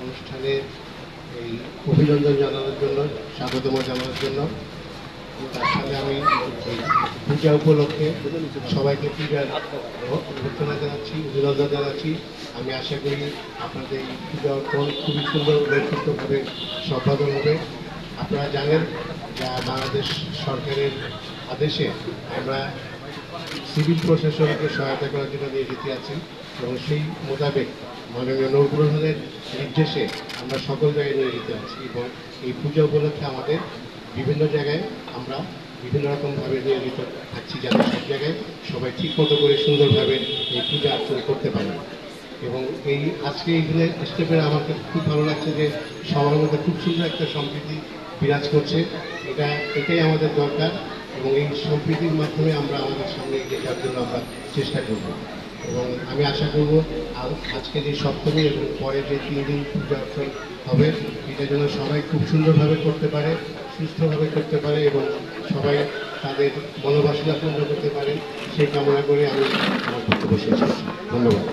অনুষ্ঠানে এই অভিনন্দন জানানোর জন্য, স্বাগতম জানানোর জন্য, তার সাথে আমি এই পূজা উপলক্ষে সবাইকে পূজার অভ্যর্থনা জানাচ্ছি, অভিনন্দন জানাচ্ছি। আমি আশা করি আপনাদের এই পূজা অর্পণ খুবই সুন্দর ব্যক্তিত্বভাবে সম্পাদন হবে। আপনারা জানেন যা বাংলাদেশ সরকারের আদেশে আমরা সিভিল প্রশাসনকে সহায়তা করার জন্য নিয়োজিত আছি এবং সেই মোতাবেক মাননীয় নৌপ্রধানের নির্দেশে আমরা সকল জায়গায় নিয়োজিত আছি এবং এই পূজা উপলক্ষে আমাদের বিভিন্ন জায়গায় আমরা বিভিন্ন রকমভাবে নিয়োজিত থাকছি, যাতে সব জায়গায় সবাই ঠিক মতো করে সুন্দরভাবে এই পূজা অর্চনা করতে পারে। এবং এই আজকে এইখানে স্টেপের আমাকে খুব ভালো লাগছে যে সবার মধ্যে খুব সুন্দর একটা সম্প্রীতি বিরাজ করছে। এটাই আমাদের দরকার এবং এই সম্প্রীতির মাধ্যমে আমরা আমাদের সামনে এগিয়ে যাওয়ার জন্য আমরা চেষ্টা করব। এবং আমি আশা করব আজকে যে সপ্তমী এবং পরে যে 3 দিন পূজা অর্চন হবে, এটা যেন সবাই খুব সুন্দরভাবে করতে পারে, সুস্থভাবে করতে পারে এবং সবাই তাদের মনোবাসনা পূর্ণ করতে পারে, সেই কামনা করে আমি আমার বক্তব্য শেষ করছি। ধন্যবাদ।